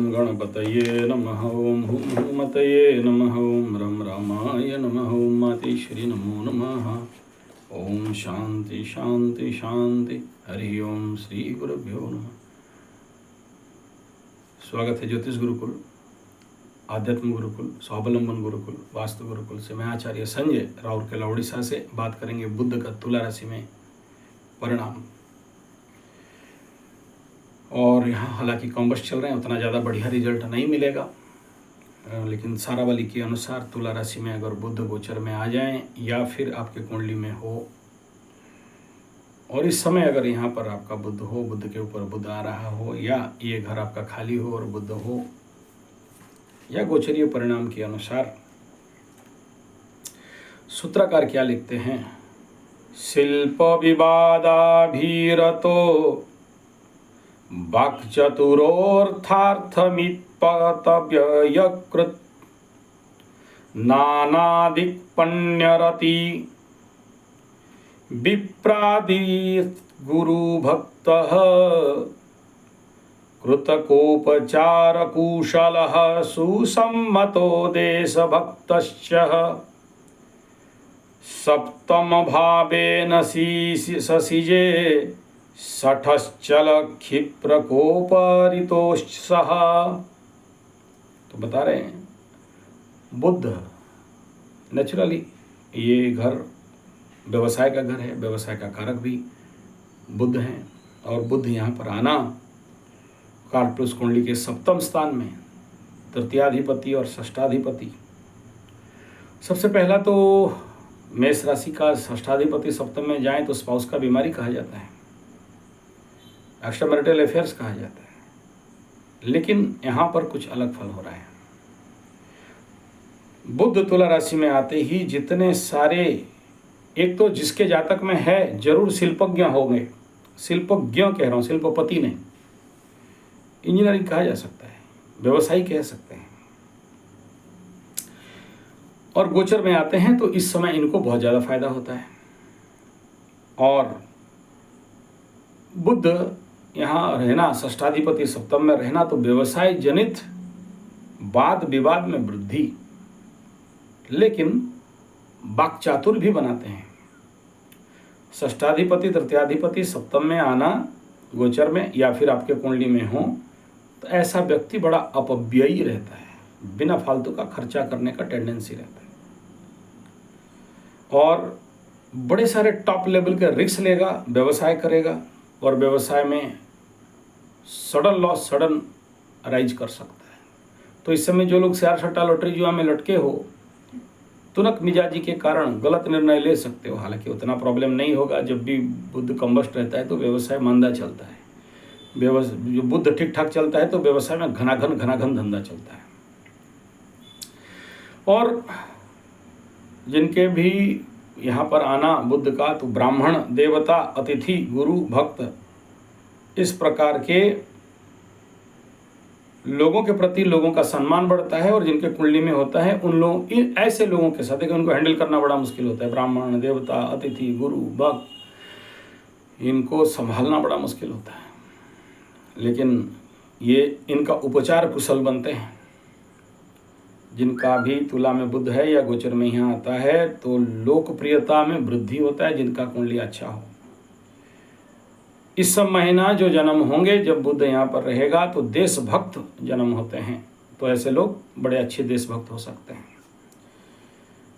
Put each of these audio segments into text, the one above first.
गणपतये नमः। ओं हुं हुमतये नमः। ओं रं रामाय नमः। ओं मातेश्वरी नमो नमः। ओम शांति शांति शांति। हरि ओम श्री गुरुभ्यो नमः। स्वागत है ज्योतिष गुरुकुल, आध्यात्म गुरुकुल, स्वावलंबन गुरुकुल, वास्तु गुरुकुल से। मैं आचार्य संजय राउरकेला उड़ीसा से बात करेंगे बुध का तुला राशि में परिणाम। और यहाँ हालांकि कॉम्बस चल रहे हैं, उतना ज़्यादा बढ़िया रिजल्ट नहीं मिलेगा, लेकिन सारावली के अनुसार तुला राशि में अगर बुध गोचर में आ जाएं या फिर आपके कुंडली में हो, और इस समय अगर यहाँ पर आपका बुध हो, बुध के ऊपर बुध आ रहा हो, या ये घर आपका खाली हो और बुध हो, या गोचरीय परिणाम के अनुसार सूत्रकार क्या लिखते हैं। शिल्प विवादाभीरतो वाक्चतुरोर्थार्थमित्पतव्ययकृत् नानादिक्पण्यरति विप्रादिर्गुरुभक्तः कृतकोपचारकुशलः सुसम्मतो देशभक्तश्च सप्तमभावेन ससिजे शठश्चल क्षिप्रकोपरितोत्सह। तो बता रहे हैं बुध नेचुरली ये घर व्यवसाय का घर है, व्यवसाय का कारक भी बुध हैं, और बुध यहाँ पर आना कालपुरुष कुंडली के सप्तम स्थान में तृतीयाधिपति और षष्ठाधिपति। सबसे पहला तो मेष राशि का षष्ठाधिपति सप्तम में जाए तो स्पाउस का बीमारी कहा जाता है, एक्स्ट्रा मैरिटल अफेयर्स कहा जाता है, लेकिन यहाँ पर कुछ अलग फल हो रहा है। बुध तुला राशि में आते ही जितने सारे, एक तो जिसके जातक में है जरूर शिल्पज्ञ होंगे, शिल्पज्ञ कह रहा हूँ, शिल्पपति नहीं, इंजीनियरिंग कहा जा सकता है, व्यवसायी कह सकते हैं, और गोचर में आते हैं तो इस समय इनको बहुत ज़्यादा फायदा होता है। और बुध यहाँ रहना, षष्ठाधिपति सप्तम में रहना, तो व्यवसाय जनित वाद विवाद में वृद्धि, लेकिन वाक्चातुर भी बनाते हैं। षष्ठाधिपति तृतीयाधिपति सप्तम में आना गोचर में या फिर आपके कुंडली में हो तो ऐसा व्यक्ति बड़ा अपव्ययी रहता है, बिना फालतू का खर्चा करने का टेंडेंसी रहता है, और बड़े सारे टॉप लेवल के रिस्क लेगा, व्यवसाय करेगा, और व्यवसाय में सडन लॉस सडन अराइज कर सकता है। तो इस समय जो लोग शेयर सट्टा लॉटरी जुआ में लटके हो, तुनक मिजाजी के कारण गलत निर्णय ले सकते हो। हालांकि उतना प्रॉब्लम नहीं होगा, जब भी बुध कंबस्ट रहता है तो व्यवसाय मंदा चलता है, जो बुध ठीक ठाक चलता है तो व्यवसाय में घनाघन धंधा चलता है। और जिनके भी यहाँ पर आना बुध का, तो ब्राह्मण, देवता, अतिथि, गुरु, भक्त, इस प्रकार के लोगों के प्रति लोगों का सम्मान बढ़ता है। और जिनके कुंडली में होता है उन लोग, इन ऐसे लोगों के साथ उनको हैंडल करना बड़ा मुश्किल होता है। ब्राह्मण, देवता, अतिथि, गुरु, भक्त, इनको संभालना बड़ा मुश्किल होता है, लेकिन ये इनका उपचार कुशल बनते हैं। जिनका भी तुला में बुध है या गोचर में यहाँ आता है तो लोकप्रियता में वृद्धि होता है, जिनका कुंडली अच्छा हो। इस सब महीना जो जन्म होंगे, जब बुध यहाँ पर रहेगा तो देशभक्त जन्म होते हैं, तो ऐसे लोग बड़े अच्छे देशभक्त हो सकते हैं।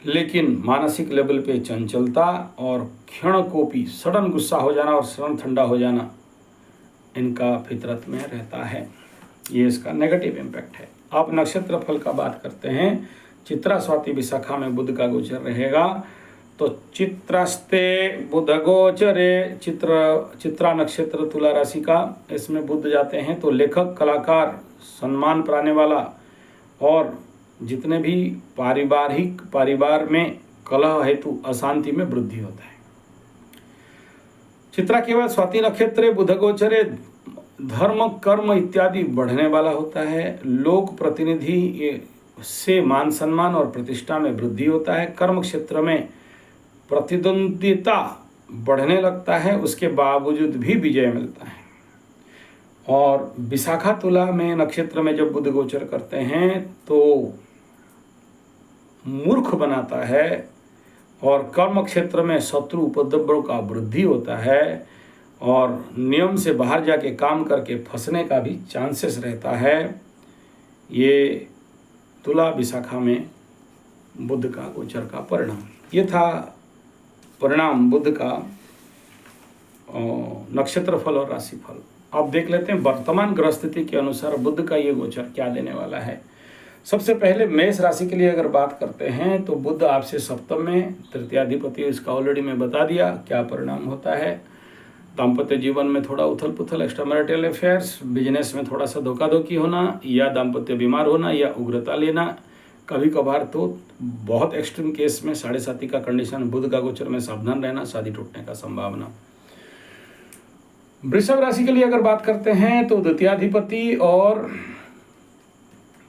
लेकिन मानसिक लेवल पे चंचलता और क्षणकोपी सडन गुस्सा हो जाना और सडन ठंडा हो जाना इनका फितरत में रहता है। ये इसका नेगेटिव इम्पैक्ट है। आप नक्षत्र फल का बात करते हैं, चित्रा स्वाति विशाखा में बुध का गोचर रहेगा, तो चित्रस्ते बुध गोचरे, चित्रा नक्षत्र तुला राशि का, इसमें बुध जाते हैं तो लेखक, कलाकार, सम्मान पाने वाला, और जितने भी परिवार में कलह हेतु अशांति में वृद्धि होता है। चित्रा के बाद स्वाति नक्षत्र बुध गोचरे धर्म, कर्म इत्यादि बढ़ने वाला होता है। लोक प्रतिनिधि से मान सम्मान और प्रतिष्ठा में वृद्धि होता है। कर्म क्षेत्र में प्रतिद्वंद्विता बढ़ने लगता है, उसके बावजूद भी विजय मिलता है। और विशाखा तुला में नक्षत्र में जब बुध गोचर करते हैं तो मूर्ख बनाता है और कर्म क्षेत्र में शत्रु उपद्रव का वृद्धि होता है और नियम से बाहर जाके काम करके फंसने का भी चांसेस रहता है। ये तुला विशाखा में बुध का गोचर का परिणाम। ये था परिणाम बुध का नक्षत्र फल और राशि फल। अब देख लेते हैं वर्तमान ग्रह स्थिति के अनुसार बुध का ये गोचर क्या देने वाला है। सबसे पहले मेष राशि के लिए अगर बात करते हैं तो बुध आपसे सप्तम में, तृतीयाधिपति इसका ऑलरेडी मैं बता दिया क्या परिणाम होता है। दाम्पत्य जीवन में थोड़ा उथल पुथल, एक्स्ट्रा मैरिटल अफेयर्स, बिजनेस में थोड़ा सा धोखा धोखी होना या दाम्पत्य बीमार होना या उग्रता लेना, कभी कभार तो बहुत एक्सट्रीम केस में 7.5 का कंडीशन, बुध का गोचर में सावधान रहना, शादी टूटने का संभावना। वृषभ राशि के लिए अगर बात करते हैं तो द्वितीयाधिपति और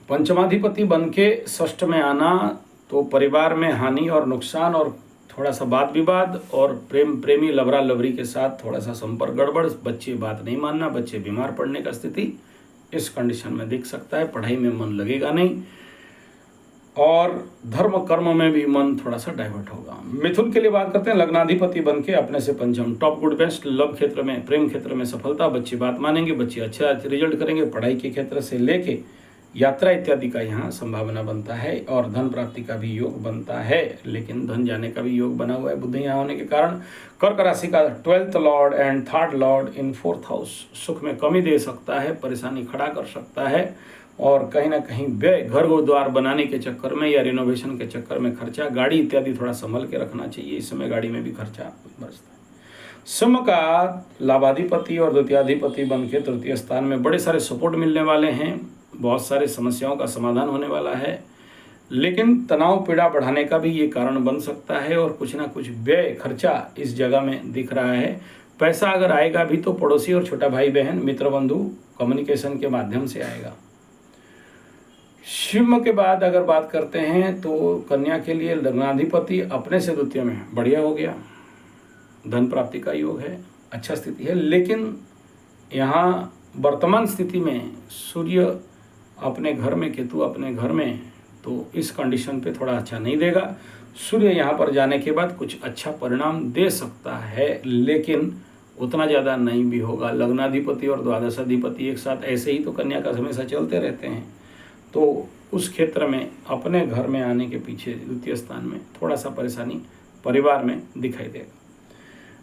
पंचमाधिपति बन के षष्ठ में आना तो परिवार में हानि और नुकसान और थोड़ा सा वाद विवाद और प्रेमी लवरा लवरी के साथ थोड़ा सा संपर्क गड़बड़, बच्चे बात नहीं मानना, बच्चे बीमार पड़ने का स्थिति इस कंडीशन में दिख सकता है। पढ़ाई में मन लगेगा नहीं और धर्म कर्म में भी मन थोड़ा सा डाइवर्ट होगा। मिथुन के लिए बात करते हैं, लग्नाधिपति बन के अपने से पंचम, टॉप गुड बेस्ट, लव क्षेत्र में, प्रेम क्षेत्र में सफलता, बच्चे बात मानेंगे, बच्चे अच्छा रिजल्ट करेंगे, पढ़ाई के क्षेत्र से लेके यात्रा इत्यादि का यहाँ संभावना बनता है और धन प्राप्ति का भी योग बनता है, लेकिन धन जाने का भी योग बना हुआ है बुध यहाँ होने के कारण। कर्क राशि का 12th Lord and 3rd Lord in 4th house सुख में कमी दे सकता है, परेशानी खड़ा कर सकता है और कहीं ना कहीं व्यय घर द्वार बनाने के चक्कर में या रिनोवेशन के चक्कर में खर्चा, गाड़ी इत्यादि थोड़ा संभल के रखना चाहिए, इस समय गाड़ी में भी खर्चा बरसता है। सिंह का लाभाधिपति और द्वितीयाधिपति बन के तृतीय स्थान में, बड़े सारे सपोर्ट मिलने वाले हैं, बहुत सारे समस्याओं का समाधान होने वाला है, लेकिन तनाव पीड़ा बढ़ाने का भी ये कारण बन सकता है और कुछ ना कुछ व्यय खर्चा इस जगह में दिख रहा है। पैसा अगर आएगा भी तो पड़ोसी और छोटा भाई बहन, मित्र बंधु कम्युनिकेशन के माध्यम से आएगा। सिंह के बाद अगर बात करते हैं तो कन्या के लिए लग्नाधिपति अपने से द्वितीय में बढ़िया हो गया, धन प्राप्ति का योग है, अच्छा स्थिति है, लेकिन यहाँ वर्तमान स्थिति में सूर्य अपने घर में, केतु अपने घर में, तो इस कंडीशन पे थोड़ा अच्छा नहीं देगा। सूर्य यहाँ पर जाने के बाद कुछ अच्छा परिणाम दे सकता है, लेकिन उतना ज़्यादा नहीं भी होगा। लग्नाधिपति और द्वादशाधिपति एक साथ ऐसे ही तो कन्या का हमेशा चलते रहते हैं, तो उस क्षेत्र में अपने घर में आने के पीछे द्वितीय स्थान में थोड़ा सा परेशानी परिवार में दिखाई देगा,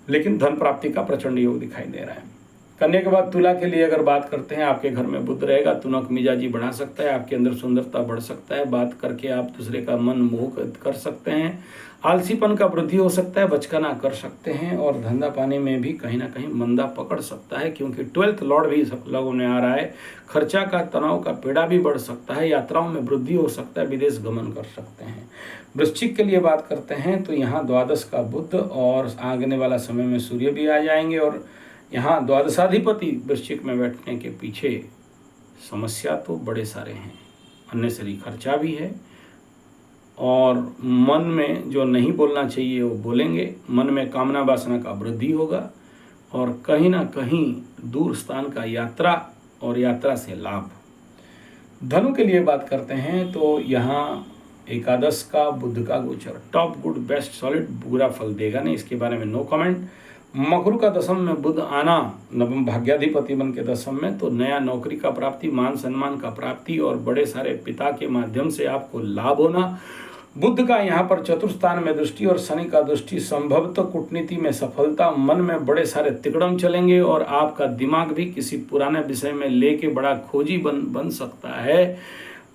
लेकिन धन प्राप्ति का प्रचंड योग दिखाई दे रहा है। कन्या के बाद तुला के लिए अगर बात करते हैं, आपके घर में बुध रहेगा, तुनक मिजाजी बढ़ा सकता है, आपके अंदर सुंदरता बढ़ सकता है, बात करके आप दूसरे का मन मोह कर सकते हैं, आलसीपन का वृद्धि हो सकता है, बचकाना कर सकते हैं और धंधा पानी में भी कहीं ना कहीं मंदा पकड़ सकता है, क्योंकि 12th लॉर्ड भी सब लोगों में आ रहा है। खर्चा का, तनाव का पीड़ा भी बढ़ सकता है, यात्राओं में वृद्धि हो सकता है, विदेश गमन कर सकते हैं। वृश्चिक के लिए बात करते हैं तो यहाँ द्वादश का बुध और आगने वाला समय में सूर्य भी आ जाएंगे और यहाँ द्वादशाधिपति वृश्चिक में बैठने के पीछे समस्या तो बड़े सारे हैं, अननेसेसरी खर्चा भी है और मन में जो नहीं बोलना चाहिए वो बोलेंगे, मन में कामना वासना का वृद्धि होगा और कहीं ना कहीं दूर स्थान का यात्रा और यात्रा से लाभ। धनु के लिए बात करते हैं तो यहाँ एकादश का बुध का गोचर टॉप गुड बेस्ट सॉलिड, बुरा फल देगा नहीं, इसके बारे में नो कमेंट। मकर का दशम में बुध आना, नवम भाग्याधिपति बन के दशम में, तो नया नौकरी का प्राप्ति, मान सम्मान का प्राप्ति और बड़े सारे पिता के माध्यम से आपको लाभ होना। बुध का यहाँ पर चतुर्थ स्थान में दृष्टि और शनि का दृष्टि, संभवतः कूटनीति में सफलता, मन में बड़े सारे तिकड़म चलेंगे और आपका दिमाग भी किसी पुराने विषय में लेके बड़ा खोजी बन सकता है।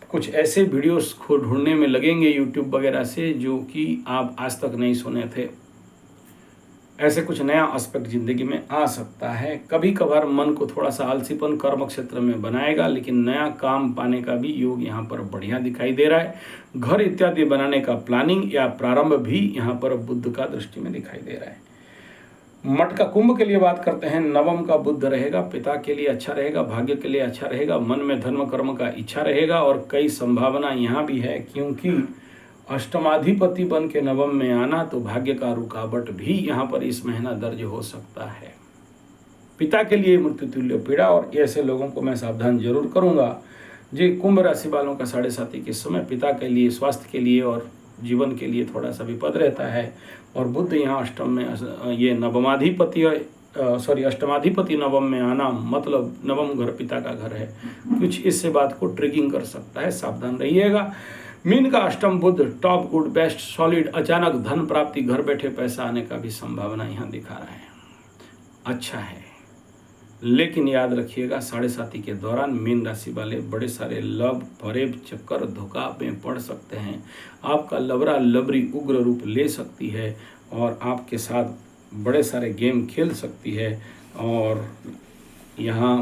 कुछ ऐसे वीडियोस को ढूंढने में लगेंगे यूट्यूब वगैरह से जो कि आप आज तक नहीं सुने थे। ऐसे कुछ नया एस्पेक्ट जिंदगी में आ सकता है। कभी कभार मन को थोड़ा सा आलसीपन कर्म क्षेत्र में बनाएगा, लेकिन नया काम पाने का भी योग यहाँ पर बढ़िया दिखाई दे रहा है। घर इत्यादि बनाने का प्लानिंग या प्रारंभ भी यहाँ पर बुध का दृष्टि में दिखाई दे रहा है। मटका कुंभ के लिए बात करते हैं, नवम का बुध रहेगा, पिता के लिए अच्छा रहेगा, भाग्य के लिए अच्छा रहेगा, मन में धर्म कर्म का इच्छा रहेगा और कई संभावना यहाँ भी है, क्योंकि अष्टमाधिपति बन के नवम में आना तो भाग्य का रुकावट भी यहाँ पर इस महीना दर्ज हो सकता है। पिता के लिए मृत्युतुल्य पीड़ा, और ऐसे लोगों को मैं सावधान जरूर करूंगा। जी, कुंभ राशि वालों का 7.5 के समय पिता के लिए, स्वास्थ्य के लिए और जीवन के लिए थोड़ा सा विपद रहता है। और बुध यहाँ अष्टम में, ये नवमाधिपति अष्टमाधिपति नवम में आना, मतलब नवम घर पिता का घर है, कुछ इससे बात को ट्रिगिंग कर सकता है, सावधान रहिएगा। मीन का अष्टम बुध टॉप, गुड, बेस्ट, सॉलिड, अचानक धन प्राप्ति, घर बैठे पैसा आने का भी संभावना यहाँ दिखा रहा है, अच्छा है। लेकिन याद रखिएगा 7.5 के दौरान मीन राशि वाले बड़े सारे लव, फरेब, चक्कर, धोखा में पड़ सकते हैं। आपका लबरा लबरी उग्र रूप ले सकती है और आपके साथ बड़े सारे गेम खेल सकती है, और यहाँ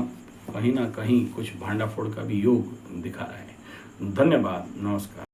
कहीं ना कहीं कुछ भांडाफोड़ का भी योग दिखा रहा है। धन्यवाद, नमस्कार।